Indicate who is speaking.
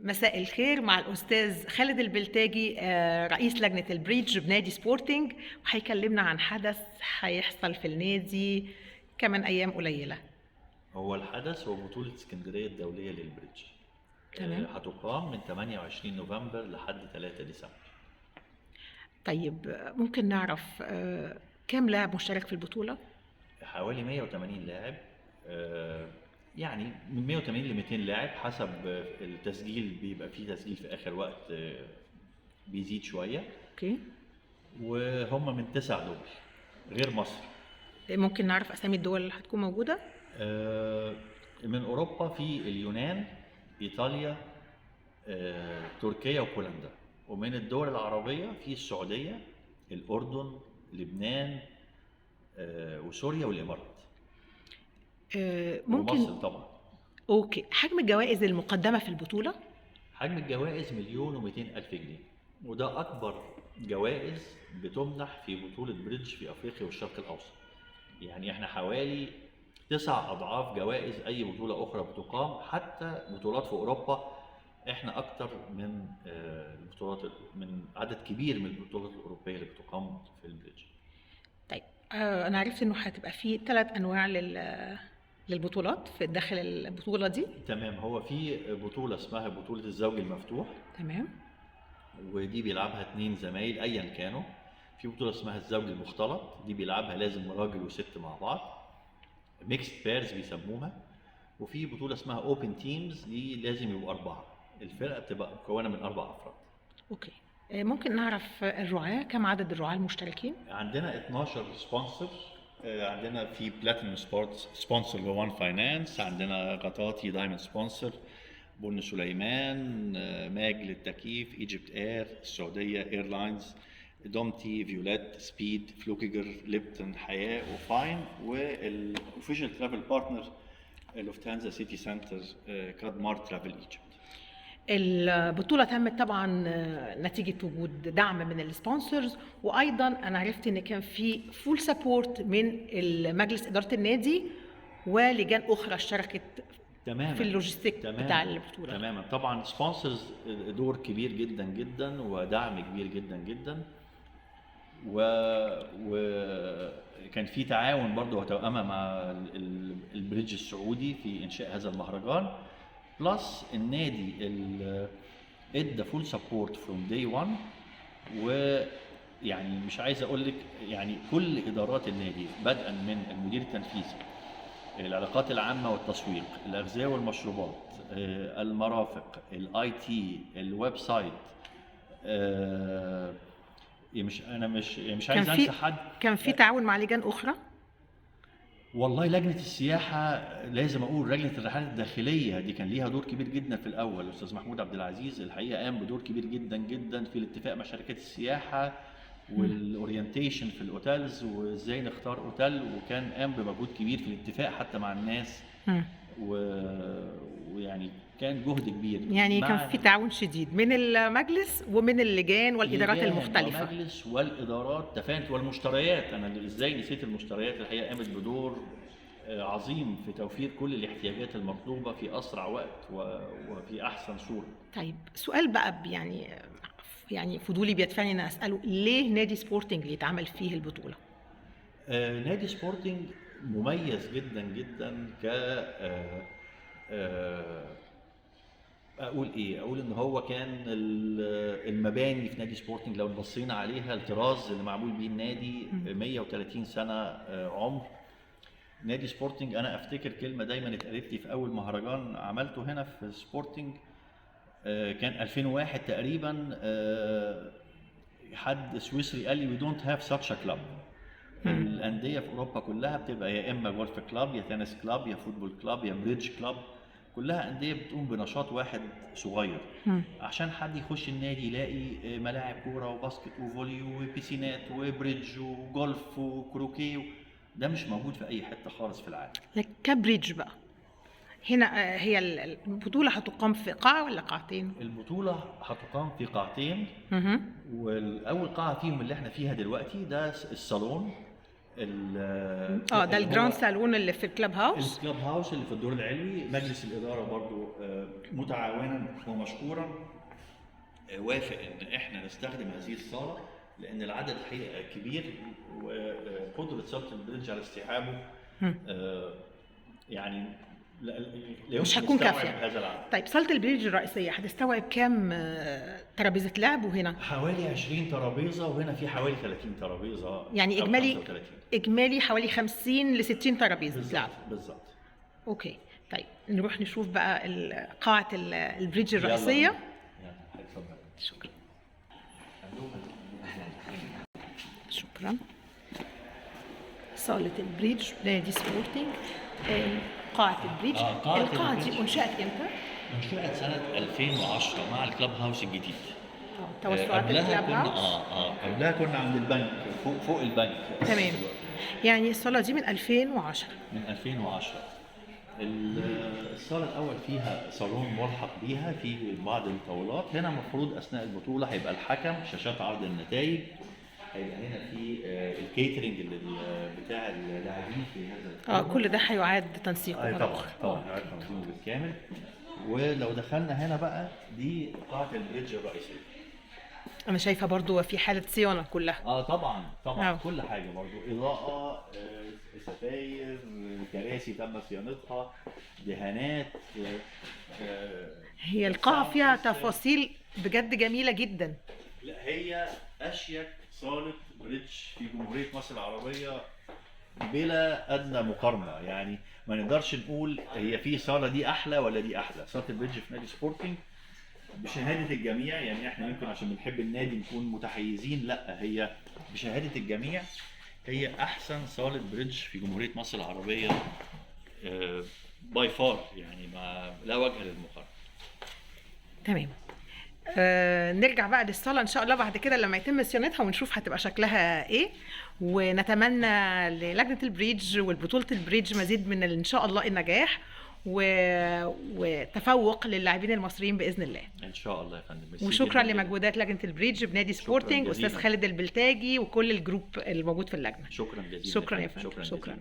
Speaker 1: مساء الخير مع الأستاذ خالد البلتاجي، رئيس لجنة البريدج بنادي سبورتنج، وهيكلمنا عن حدث هيحصل في النادي كمان أيام قليلة.
Speaker 2: هو الحدث هو بطولة اسكندرية الدولية للبريدج.
Speaker 1: تمام.
Speaker 2: هتقام من 28 نوفمبر لحد 3 ديسمبر.
Speaker 1: طيب، ممكن نعرف كام لاعب مشترك في البطولة؟
Speaker 2: حوالي 180 لاعب، يعني من 180 ل 200 لاعب حسب التسجيل. بيبقى فيه تسجيل في آخر وقت، بيزيد شوية.
Speaker 1: اوكي.
Speaker 2: وهم من 9 دول غير مصر.
Speaker 1: ممكن نعرف أسامي الدول اللي هتكون موجودة؟
Speaker 2: من أوروبا في اليونان، إيطاليا، تركيا وبولندا. ومن الدول العربية في السعودية، الأردن، لبنان، وسوريا والإمارات.
Speaker 1: ممكن.
Speaker 2: ومصر طبعا.
Speaker 1: اوكي، حجم الجوائز المقدمة في البطولة؟
Speaker 2: حجم الجوائز 1,200,000 جنيه، وده أكبر جوائز بتمنح في بطولة بريدج في أفريقيا والشرق الأوسط. يعني احنا حوالي 9 أضعاف جوائز أي بطولة أخرى بتقام، حتى بطولات في أوروبا. احنا أكتر من البطولات، من عدد كبير من البطولات الأوروبية اللي بتقام في البريدج.
Speaker 1: طيب، أنا عرفت إنه هتبقى فيه 3 أنواع للبطولات في داخل البطولة دي.
Speaker 2: تمام. هو في بطولة اسمها بطولة الزوج المفتوح،
Speaker 1: تمام.
Speaker 2: ودي بيلعبها 2 زمايل أيا كانوا. في بطولة اسمها الزوج المختلط، دي بيلعبها لازم راجل وست مع بعض، ميكست بيرز بيسموها. وفي بطولة اسمها اوبن تيمز، دي لازم يبقوا 4. الفرقة بتبقى مكونة من 4 أفراد.
Speaker 1: اوكي. ممكن نعرف الرعاة، كم عدد الرعاة المشتركين؟
Speaker 2: عندنا 12 سبونسر. عندنا في بلاتينوم سبورتس سبونسر وان فاينانس، عندنا غطاطي دايموند سبونسر، بن سليمان، ماج للتكييف، ايجيبت اير، السعودية ايرلاينز، دومتي، فيولات، سبيد، فلوكيجر، ليبتون، حياة، وفاين. والاوفيشال ترافل بارتنر لوفتانزا، سيتي سنتر، كادمار ترافل ايجيبت.
Speaker 1: البطولة تمت طبعا نتيجة وجود دعم من السبونسرز، وايضا انا عرفت ان كان في فول سبورت من مجلس إدارة النادي ولجان اخرى اشتركت
Speaker 2: تماما
Speaker 1: في اللوجيستيك
Speaker 2: تماما
Speaker 1: بتاع البطولة.
Speaker 2: تماما. طبعا سبونسرز دور كبير جدا جدا ودعم كبير جدا جدا. وكان في تعاون برضه وتوأمة مع البريدج السعودي في إنشاء هذا المهرجان. بلس النادي ادى فول سبورت فروم داي 1. ويعني مش عايز اقول لك، يعني كل ادارات النادي بدءا من المدير التنفيذي، العلاقات العامه والتسويق، الاغذيه والمشروبات، المرافق، الاي تي، الويب سايت. مش عايز انسى حد.
Speaker 1: كان في تعاون مع لجان اخرى.
Speaker 2: والله لجنة السياحة، لازم أقول لجنة الرحلات الداخلية دي كان ليها دور كبير جدا في الأول. الأستاذ محمود عبد العزيز الحقيقة قام بدور كبير جدا جدا في الاتفاق مع شركات السياحة والأورينتيشن في الأوتيلز وإزاي نختار أوتيل، وكان قام بمجهود كبير في الاتفاق حتى مع الناس. ويعني كان جهد كبير.
Speaker 1: يعني كان في تعاون شديد من المجلس ومن اللجان والإدارات المختلفة.
Speaker 2: المجلس والإدارات تفانت والمشتريات. أنا إزاي نسيت المشتريات؟ الحقيقة قامت بدور عظيم في توفير كل الاحتياجات المطلوبة في أسرع وقت وفي أحسن صورة.
Speaker 1: طيب، سؤال بقى يعني فضولي بيدفعني أن أسأله، ليه نادي سبورتنج اللي يتعمل فيه البطولة؟
Speaker 2: نادي سبورتنج مميز جدا جدا اقول ان هو كان المباني في نادي سبورتنج لو بصينا عليها، الطراز اللي معمول بيه النادي 130 سنه عمر. نادي سبورتنج، انا افتكر كلمه دايما اتقالت لي في اول مهرجان عملته هنا في سبورتنج، كان 2001 تقريبا. حد سويسري قال لي we don't have such a club. الانديه في اوروبا كلها بتبقى يا اما جولف كلاب، يا تنس كلاب، يا فوتبول كلاب، يا بريدج كلاب. كلها انديه بتقوم بنشاط واحد صغير. عشان حد يخش النادي يلاقي ملاعب كوره وباسكت وفولي وبيسينات وبريدج وجولف وكروكيه، ده مش موجود في اي حته خالص في العالم.
Speaker 1: كبريدج بقى هنا، هي البطوله هتقام في قاعه ولا قاعتين؟
Speaker 2: البطوله هتقام في قاعتين. والاول قاعه فيهم اللي احنا فيها دلوقتي، ده الصالون.
Speaker 1: ده
Speaker 2: اللي
Speaker 1: الجراند
Speaker 2: هو
Speaker 1: سالون اللي في الكلاب هاوس.
Speaker 2: الكلاب هاوس اللي في الدور العلوي. مجلس الاداره برضو متعاونا ومشكورا وافق ان احنا نستخدم هذه الصاله، لان العدد الحقيقه كبير، وقدره صاله البريدج على استيعابه يعني لا
Speaker 1: مش
Speaker 2: يمكن
Speaker 1: هتكون
Speaker 2: يستوعب
Speaker 1: كافيه.
Speaker 2: هذا العدد.
Speaker 1: طيب صاله البريدج الرئيسيه هتستوعب كام ترابيزه لعب وهنا؟
Speaker 2: حوالي 20 ترابيزه، وهنا في حوالي 30 ترابيزه،
Speaker 1: يعني
Speaker 2: أو
Speaker 1: اجمالي
Speaker 2: 35.
Speaker 1: اجمالي حوالي 50 ل 60 ترابيزه لعب.
Speaker 2: بالظبط.
Speaker 1: اوكي طيب نروح نشوف بقى قاعه البريدج
Speaker 2: يلا
Speaker 1: الرئيسيه.
Speaker 2: يلا اتفضل.
Speaker 1: شكرا. شكرا. صالة البريدج نادي سبورتنج. قاعة البريدج. القاعة دي انشأت امتى؟
Speaker 2: انشئت سنة 2010 مع الكلاب هاوس الجديد.
Speaker 1: توسعات
Speaker 2: قبلها
Speaker 1: الكلاب
Speaker 2: كنا
Speaker 1: هاوس.
Speaker 2: قبلها كنا عند البنك، فوق البنك.
Speaker 1: تمام. يعني الصالة دي من 2010.
Speaker 2: من 2010. الصالة الأول فيها صالون ملحق بيها في بعض الطاولات. هنا المفروض أثناء البطولة هيبقى الحكم، شاشات عرض النتائج، هيبقى هنا في الكيترينج بتاع اللاعبين في هذا
Speaker 1: كل ده هيعاد تنسيقه.
Speaker 2: طبعا هيعاد تنسيقه بالكامل. ولو دخلنا هنا بقى، دي قاعة البريدج الرئيسية.
Speaker 1: أنا شايفة برضو في حالة صيانة كلها.
Speaker 2: طبعا كل حاجة برضو، إضاءة، ستاير، كراسي تم صيانتها، دهانات.
Speaker 1: هي القاعة فيها تفاصيل بجد جميلة جدا.
Speaker 2: لا، هي أشيك صالة بريدج في جمهورية مصر العربية بلا أدنى مقارنة. يعني ما نقدرش نقول هي في صالة دي أحلى ولا دي أحلى. صالة البريدج في نادي سبورتنج بشهادة الجميع، يعني احنا يمكن عشان بنحب النادي نكون متحيزين، لا، هي بشهادة الجميع هي أحسن صالة بريدج في جمهورية مصر العربية باي فار، يعني ما لا وجه للمقارنة.
Speaker 1: تمام. نرجع بقى للصالة إن شاء الله بعد كده لما يتم صيانتها ونشوف هتبقى شكلها إيه، ونتمنى للجنة البريدج والبطولة البريدج مزيد من إن شاء الله النجاح وتفوق لللاعبين المصريين بإذن الله.
Speaker 2: إن شاء الله يا فندم.
Speaker 1: وشكرا لمجهودات لجنة البريدج بنادي سبورتنج، أستاذ خالد البلتاجي وكل الجروب الموجود في اللجنة.
Speaker 2: شكرا جزيلا.
Speaker 1: شكرا يا فندم. شكرا.